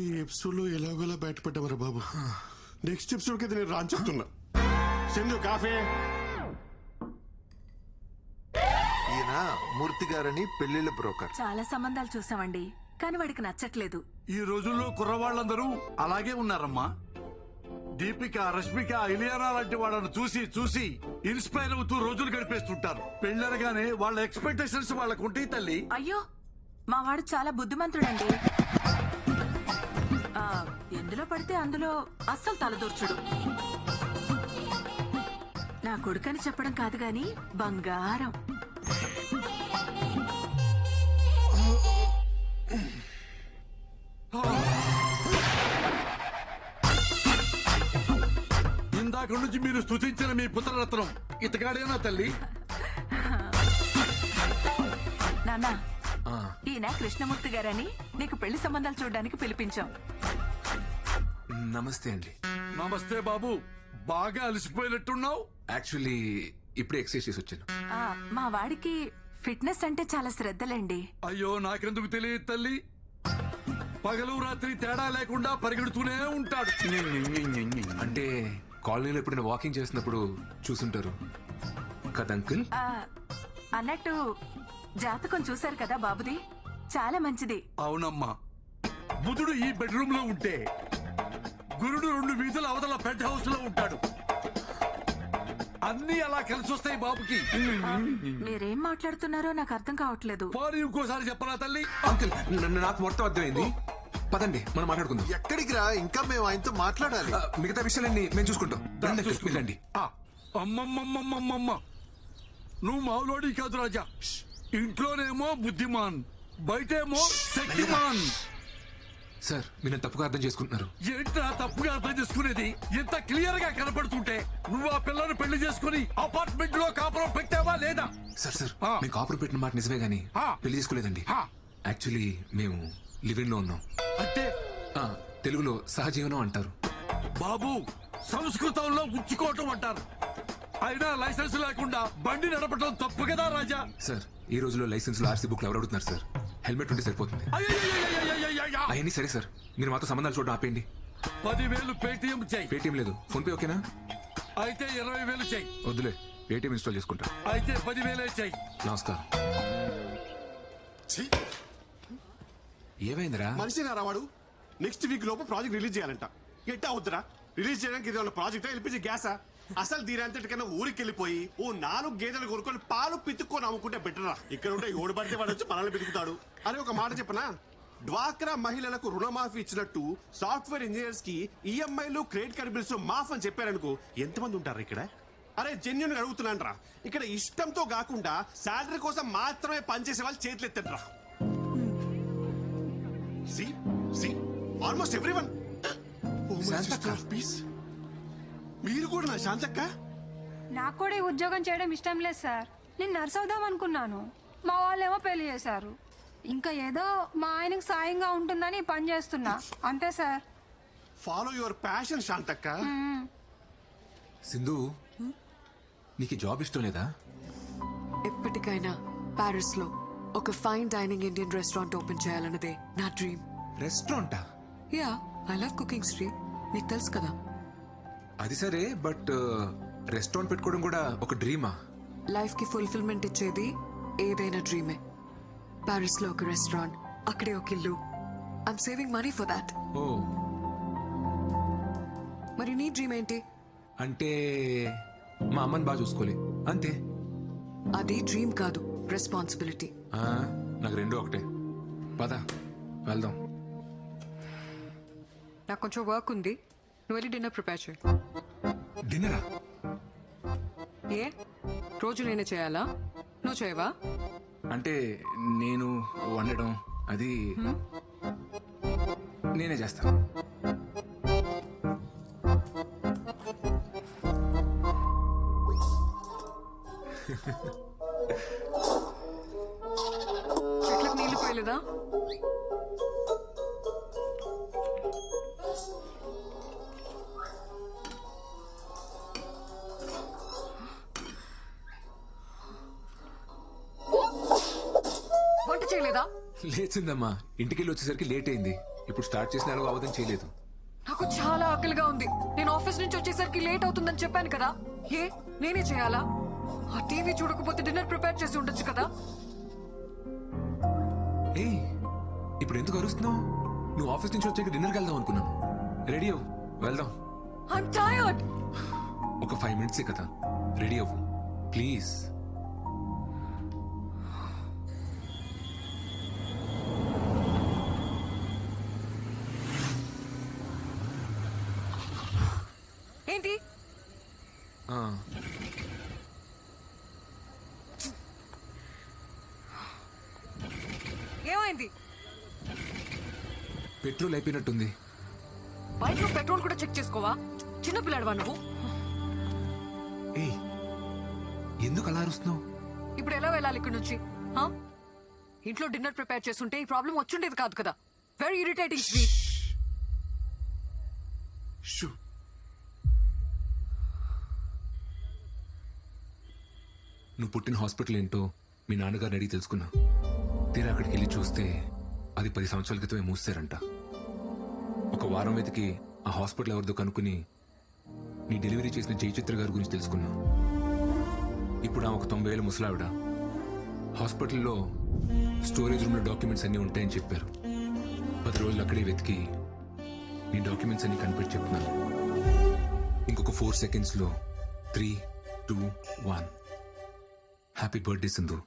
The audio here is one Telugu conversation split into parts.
ఈ ఎపిసోడ్ లో ఎలాగోలా బయటపడ్డామరా బాబు. నెక్స్ట్ ఎపిసోడ్ కి నేను రాని చెప్తున్నా. సింధు కాఫీ. ఈయన మూర్తి గారని పెళ్లిళ్ళ బ్రోకర్. చాలా సంబంధాలు చూసామండి, కానీ వాడికి నచ్చట్లేదు. ఈ రోజుల్లో కుర్రవాళ్ళందరూ అలాగే ఉన్నారమ్మా. దీపిక, రష్మిక, ఇలియానా లాంటి వాళ్ళను చూసి చూసి ఇన్స్పైర్ అవుతూ రోజులు గడిపేస్తుంటారు. పెళ్ళరగానే వాళ్ళ ఎక్స్పెక్టేషన్స్ వాళ్ళకు ఉంటాయి తల్లి. అయ్యో, మా వాడు చాలా బుద్ధిమంతుడండి. ఎందులో పడితే అందులో అస్సలు తలదూర్చుడు. నా కొడుకని చెప్పడం కాదు గాని బంగారం. ఇందాక నుంచి మీరు స్తుతించిన మీ పుత్రరత్నం ఇతగాడేనా తల్లి? నాన్న, ఈయన కృష్ణమూర్తి గారని నీకు పెళ్లి సంబంధాలు చూడడానికి పిలిపించాం. నమస్తే అండి. నమస్తే బాబు, బాగా అలసిపోయినట్టున్నావు. యాక్చువల్లీ ఇప్పుడే ఎక్సర్సైజ్ చేసి వచ్చాను. మా వాడికి ఫిట్నెస్ అంటే చాలా శ్రద్ధలండి. అయ్యో, నాకెందుకు తెలియదు తల్లి. పగలు రాత్రి తేడా లేకుండా పరిగెడుతూనే ఉంటాడు. అంటే కాలనీలో ఎప్పుడైనా వాకింగ్ చేసినప్పుడు చూసుంటారు కదా అంకుల్. అన్నట్టు జాతకం చూశారు కదా బాబుది, చాలా మంచిది. అవునమ్మా, బుధుడు ఈ బెడ్రూమ్ లో ఉంటే గురుడు 2 వీధుల అవతల పెంట్ హౌస్ లో ఉంటాడు. అన్ని అలా కలిసి వస్తాయి బాబుకి. మీరేం మాట్లాడుతున్నారో నాకు అర్థం కావట్లేదు. పోనీ ఇంకోసారి చెప్పరా తల్లి? అంకుల్, నాకు మొత్తం అర్థమైంది. పదండి, మనం మాట్లాడుకుందాం. ఎక్కడికి రా, ఇంకా మేము ఆయనతో మాట్లాడాలి. మిగతా విషయాలన్నీ మేము చూసుకుంటాం. వెళ్ళండి. అమ్మమ్మమ్మమ్మమ్మ, నువ్వు మావులోడి కాదు రాజా. ఇంట్లోనేమో బుద్ధిమాన్, బయటేమో శక్తిమాన్. సార్, మీరు తప్పుగా అర్థం చేసుకుంటున్నారు. ఏంట్రా తప్పుగా అర్థం చేసుకునేది? ఇంత క్లియర్ గా కనపడుతుంటే నువ్వు ఆ పిల్లను పెళ్లి చేసుకుని అపార్ట్మెంట్ లో కాపురం పెట్టావా లేదా? సార్, మీకు కాపురం పెట్టిన మాట నిజమే గానీ పెళ్లి చేసుకోలేదండి. యాక్చువల్లీ మేము లివింగ్ లో ఉన్నాం. అంటే తెలుగులో సహజీవనం అంటారు. బాబు, సంస్కృతంలో ఉంచుకోవటం అంటారు. అయినా లైసెన్స్ లేకుండా బండి నడపటం తప్పు కదా రాజా. సార్, ఈ రోజులో లైసెన్స్ లో ఆర్సీ బుక్ ఎవరు అడుగుతున్నారు సార్? హెల్మెట్ ఉంటే సరిపోతుంది. అవన్నీ సరే సార్, మీరు మాతో సంబంధాలు చూడడం ఆపేయండి. 10,000 పేటిఎం చెయ్యి. పేటిఎం లేదు, ఫోన్ పే ఓకేనా? అయితే 20,000 చెయ్యి. వద్దులే, పేటిఎం ఇన్స్టాల్ చేసుకుంటా. అయితే 10,000 చెయ్యి. నమస్కారం. ఏమైందిరా? మనిషి నారావాడు నెక్స్ట్ వీక్ లోపు ప్రాజెక్ట్ రిలీజ్ చేయాలంట. ఎట్టా వద్దురా? రిలీజ్ చేయడానికి ఇది ప్రాజెక్టా, ఎల్పిజి గ్యాసా? అసలు దీనంతటికన్నా ఊరికి వెళ్ళిపోయి ఓ 4 గేదెలు కొనుక్కొని పాలు పితుక్కొని అమ్ముకుంటే బెటరా. ఇక్కడ ఉంటే ఓడి పడితే వాడు వచ్చి మనల్ని పితుకుతాడు. అని ఒక మాట చెప్పనా, డ్వాక్రా మహిళలకు రుణమాఫీ ఇచ్చినట్టు సాఫ్ట్వేర్ ఇంజనీర్స్ కి ఈఎంఐలు క్రెడిట్ కార్డ్ బిల్స్ మాఫ్ అని చెప్పారనుకో, ఎంతమంది ఉంటారు ఇక్కడ? అరే జెన్యున్ అడుగుతున్నాను రా. ఇక్కడ ఇష్టంతో కాకుండా శాలరీ కోసం మాత్రమే పనిచేసే వాళ్ళు చేతులు ఎత్తట్రా. Almost everyone. మీరు కూడా నా శాంతక్క? నాకు కూడా ఈ ఉద్యోగం చేయడం ఇష్టం లేదు సార్. నేను నర్స్ అవుదాం అనుకున్నాను, మా వాళ్ళేమో పెళ్లి చేశారు. ఇంకా ఏదో మా ఆయనకు సాయంగా ఉంటుందని పని చేస్తున్నా, అంతే sir. Follow your passion Shantakka. Sindhu, నీకు జాబ్ ఇష్టం లేదా? ఎప్పటికైనా ప్యారిస్ లో ఒక fine dining Indian restaurant open చేయాలన్నదే నా డ్రీమ్. రెస్టారెంటా? Yeah, I love cooking Sri, నీకు తెలుసు కదా. అది సరే, బట్ రెస్టారెంట్ పెట్టుకోవడం కూడా ఒక డ్రీమా? లైఫ్ కి ఫుల్ఫిల్మెంట్ ఇచ్చేది ఏదైనా డ్రీమే. ప్యారిస్ లో ఒక రెస్టారెంట్, అక్కడే ఒక ఇల్లు. I'm saving money for that. Oh, మరి నీ డ్రీమ్ ఏంటి? అంటే మా అమ్మని బాగా చూసుకోలే, అంతే. అది డ్రీమ్ కాదు, రెస్పాన్సిబిలిటీ. నాకు రెండూ ఒకటే. పద వెళ్దాం. నాకు కొంచెం వర్క్ ఉంది, నువ్వు వెళ్ళి డిన్నర్ ప్రిపేర్ చేయి. డిన్నరా? ఏ రోజు నేనే చేయాలా? నువ్వు చేయవా? అంటే నేను వండడం అది నేనే చేస్తాను. చెట్లకు నీళ్లు పోయలేదా? వంట చేయలేదా? లేచిందమ్మా, ఇంటికి వెళ్ళి వచ్చేసరికి లేట్ అయింది. ఇప్పుడు స్టార్ట్ చేసిన ఎలాగో అవదని చేయలేదు. నాకు చాలా ఆకలిగా ఉంది. నేను ఆఫీస్ నుంచి వచ్చేసరికి లేట్ అవుతుందని చెప్పాను కదా. నేనే చేయాలా? ఆ టీవీ చూడకపోతే డిన్నర్ ప్రిపేర్ చేసి ఉండొచ్చు కదా. ఏ ఇప్పుడు ఎందుకు అరుస్తున్నావు? నువ్వు ఆఫీస్ నుంచి వచ్చాక డిన్నర్కి వెళ్దాం అనుకున్నాను. రెడీ అవ్వు, వెళ్దాం. I'm tired. ఒక 5 minutes కదా, రెడీ అవ్వు ప్లీజ్. ఏంటి? ఏమైంది? పెట్రోల్ అయిపోయినట్టుంది. బైక్ లో పెట్రోల్ కూడా చెక్ చేసుకోవా? చిన్న పిల్లాడవా నువ్వు? ఏ ఎందుకు అలా అరుస్తున్నావు? ఇప్పుడు ఎలా వెళ్ళాలి ఇక్కడ నుంచి? ఇంట్లో డిన్నర్ ప్రిపేర్ చేస్తుంటే ఈ ప్రాబ్లం వచ్చుండేది కాదు కదా. Very irritating. షూ నువ్వు పుట్టిన హాస్పిటల్ ఏంటో మీ నాన్నగారిని అడిగి తెలుసుకున్నా. తీరా అక్కడికి వెళ్ళి చూస్తే అది 10 సంవత్సరాల క్రితమే మూసారంట. ఒక వారం వెతికి ఆ హాస్పిటల్ ఎవరిదో కనుక్కుని నీ డెలివరీ చేసిన జయచిత్ర గారి గురించి తెలుసుకున్నా. ఇప్పుడు ఆమె ఒక 90 ఏళ్ళ ముసలావిడ. హాస్పిటల్లో స్టోరేజ్ రూమ్లో డాక్యుమెంట్స్ అన్నీ ఉంటాయని చెప్పారు. 10 రోజులు అక్కడే వెతికి నీ డాక్యుమెంట్స్ అన్ని కనిపెట్టి చెప్తున్నాను. ఇంకొక 4 secondsలో 3, 2, 1. Happy birthday Sindhu.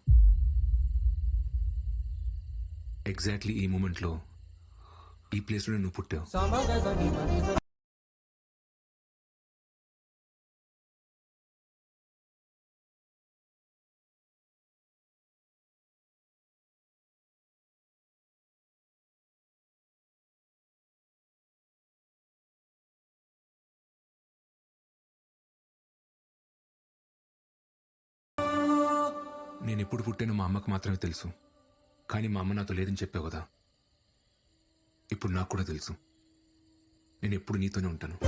ఎగ్జాక్ట్లీ ఈ మూమెంట్లో ఈ ప్లేస్లోనే నువ్వు పుట్టావు. నేను ఎప్పుడు పుట్టానో మా అమ్మకు మాత్రమే తెలుసు. కానీ మా అమ్మ నాతో లేదని చెప్పావు కదా, ఇప్పుడు నాకు కూడా తెలుసు. నేను ఎప్పుడు నీతోనే ఉంటాను.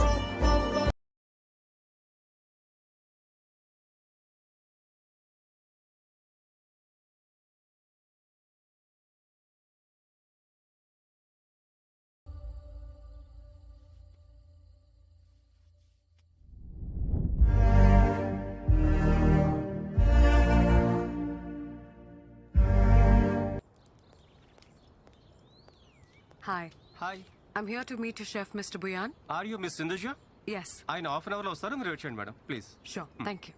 Hi. Hi. I'm here to meet your chef, Mr. Buyan. Are you Miss Sindhuja? Yes. ఆయన హాఫ్ అన్ అవర్లో వస్తారు, మీరు వచ్చేయండి madam please. Sure. Thank you.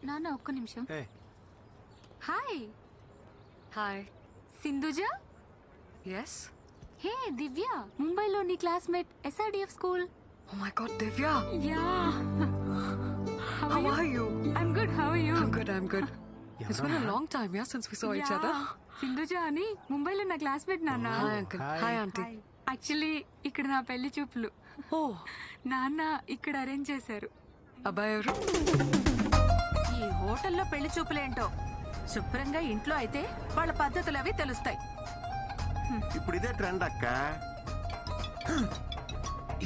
నాన్న ఒక్క నిమిషం. Hey. Hi Hi. Sindhuja. Yes. హే దివ్య, ముంబైలో నీ classmate, SRDF school. Oh my God, Divya. Yeah. How are you? I'm good. How are you? I'm good. I'm good. It's been a long time, yeah, since we saw each other. Sindhuja అని ముంబైలో నా క్లాస్మేట్ నాన్న. Hi, uncle. Hi, auntie. Actually ఇక్కడ నా పెళ్లి చూపులు. Oh, నాన్న ఇక్కడ అరేంజ్ చేశారు. అబ్బాయి ఎవరు? ఈ హోటల్లో పెళ్లి చూపులేంటో, శుభ్రంగా ఇంట్లో అయితే వాళ్ళ పద్ధతులు అవి తెలుస్తాయి. ఇప్పుడు ఇదే ట్రెండ్ అక్క.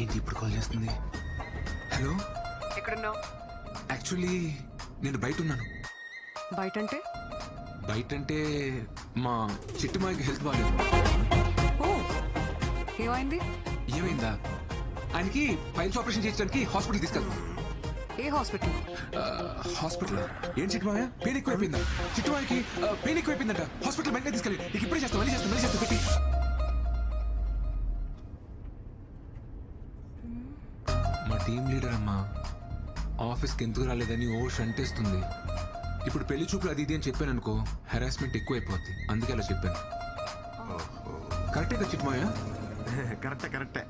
ఏంటి ఇప్పుడు కాల్ చేస్తుంది? హలో, ఎక్కడున్నావు? యాక్చువల్లీ నేను బయట ఉన్నాను. బయట అంటే? బయట అంటే మా చిట్టుమాయికి హెల్త్ బాగాలేదు. ఓ, ఏమైంది? ఏమైందా? ఆయనకి ఫైల్స్ ఆపరేషన్ చేయించడానికి హాస్పిటల్ తీసుకెళ్తాం. ఏ హాస్పిటల్? హాస్పిటల్ ఏం చిట్టుమాయ? పెయిన్ ఎక్కువైపోయిందా? చిట్టుమాయకి పెయిన్ ఎక్కువైపోయిందంట. హాస్పిటల్ బయటనే తీసుకెళ్ళి నీకు ఇప్పుడే చేస్తాం. మళ్ళీ చేస్తాం పెట్టి. మా టీం లీడర్ అమ్మా ఆఫీస్కి ఎందుకు రాలేదని ఓ షంటేస్తుంది. ఇప్పుడు పెళ్లి చూపులు అది ఇది అని చెప్పాను అనుకో, హెరాస్మెంట్ ఎక్కువైపోద్ది. అందుకే అలా చెప్పాను. కరెక్టే కదా చిట్టుమాయ? కరెక్టే.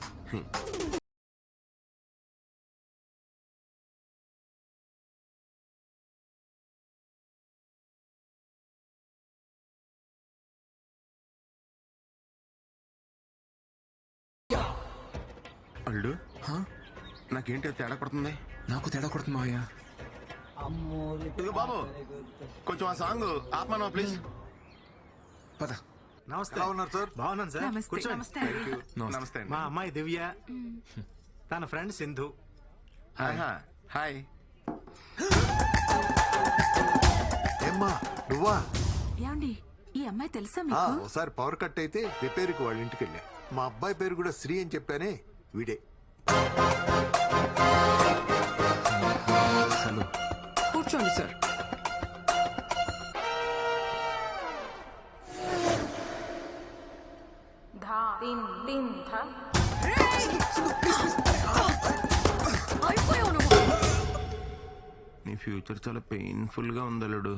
అల్లుడు, నాకేంటి తేడా కొడుతుంది? నాకు తేడా కొడుతుంది మావయ్య. ఇదిగో బాబు, కొంచెం ఆ సాంగ్ ఆపమా ప్లీజ్. పద. నమస్తే. ఎలా ఉన్నారు సార్? బాగున్నాను సార్. నమస్తే. కూర్చోండి. నమస్తే. నమస్తే అండి. మా అమ్మాయి దివ్య, తన ఫ్రెండ్ సింధు. హాయ్. నువ్వా? ఏమండి ఈ అమ్మాయి తెలుసా ఆ, మీకు? ఒకసారి పవర్ కట్ అయితే రిపేర్కి వాళ్ళ ఇంటికి వెళ్ళా. మా అబ్బాయి పేరు కూడా శ్రీ అని చెప్పానే, వీడే. హలో. కూర్చోండి సార్. అయిపోయావు నువ్వు. నీ ఫ్యూచర్ చాలా పెయిన్ఫుల్ గా ఉంది అల్లుడు.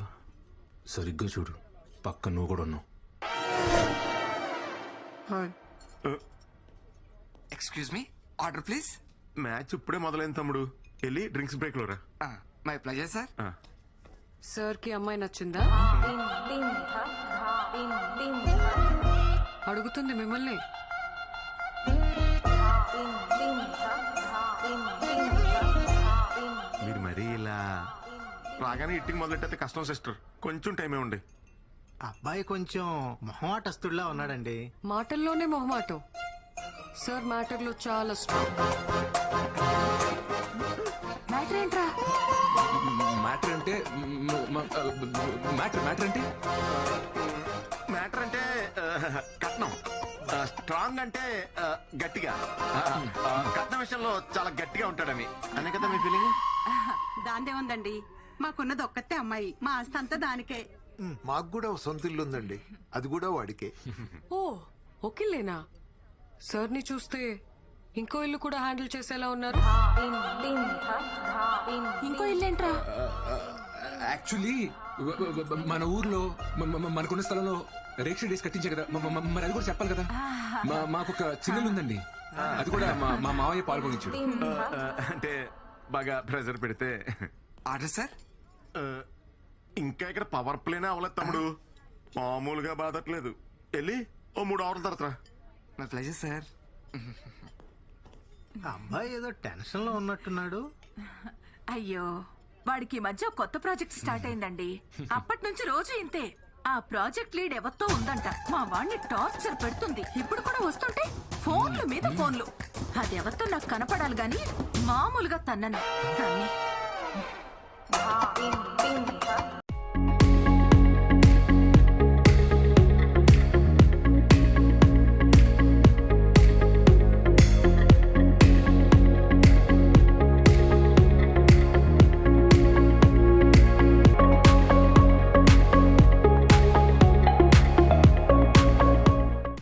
సరిగ్గా చూడు, పక్క నువ్వు కూడా ఉన్నావు. Excuse me, order please. Match ఇప్పుడే మొదలైంది తమ్ముడు, వెళ్ళి డ్రింక్స్ బ్రేక్ లో రా. My pleasure sir. సార్ కి అమ్మాయి నచ్చిందా? అడుగుతుంది మిమ్మల్ని. మీరు మరీ ఇలా రాగానే ఇట్టింగ్ మొదలెట్టయితే కష్టం సిస్టర్, కొంచెం టైమే ఉండే. అబ్బాయి కొంచెం మొహమాటస్తుడిలా ఉన్నాడండి. మాటల్లోనే మొహమాటం. సార్ మ్యాటర్ లో చాలా స్ట్రాంగ్. మ్యాటర్ ఏంట్రా? మ్యాటర్ అంటే మ్యాటర్ అంటే మ్యాటర్ అంటే కట్నం, స్ట్రాంగ్ అంటే గట్టిగా. కట్నం విషయంలో చాలా గట్టిగా ఉంటాడని అనే కదా మీ ఫీలింగ్. దాందే ఉందండి, మాకున్నది ఒక్కతే అమ్మాయి, మా ఆస్తి అంతా దానికే. మాకు కూడా ఒక సొంత ఇల్లు ఉందండి, అది కూడా వాడికే. ఓ ఓకేలేనా? సార్ ని చూస్తే ఇంకో ఇల్లు కూడా హ్యాండిల్ చేసేలా ఉన్నారు. ఇంకో ఇల్లేంట్రా? యాక్చువల్లీ మన ఊర్లో మనకున్న స్థలంలో రేక్ష డేస్ కట్టించే కదా, మరి అది కూడా చెప్పాలి కదా. మాకు ఒక చిన్నలు ఉందండి, అది కూడా మా మావయ్య పాల్గొనించాడు. అంటే బాగా ప్రెజర్ పెడితే. Order sir. ఇంకా ఇక్కడ పవర్ ప్లేనే అవ్వలేదు తమ్ముడు, మామూలుగా బాధట్లేదు. వెళ్ళి ఓ 3 అవర్ల తర్వాత రా. My pleasure sir. అబ్బాయి ఏదో టెన్షన్ లో ఉన్నట్టున్నాడు. అయ్యో, వాడికి ఈ మధ్య కొత్త ప్రాజెక్ట్ స్టార్ట్ అయిందండి. అప్పటి నుంచి రోజు ఇంతే. ఆ ప్రాజెక్ట్ లీడ్ ఎవరితో ఉందంట, మా వాడిని టార్చర్ పెడుతుంది. ఇప్పుడు కూడా వస్తుంటే ఫోన్లు మీద ఫోన్లు. అది ఎవరితో నాకు కనపడాలి గాని మామూలుగా తన్నను.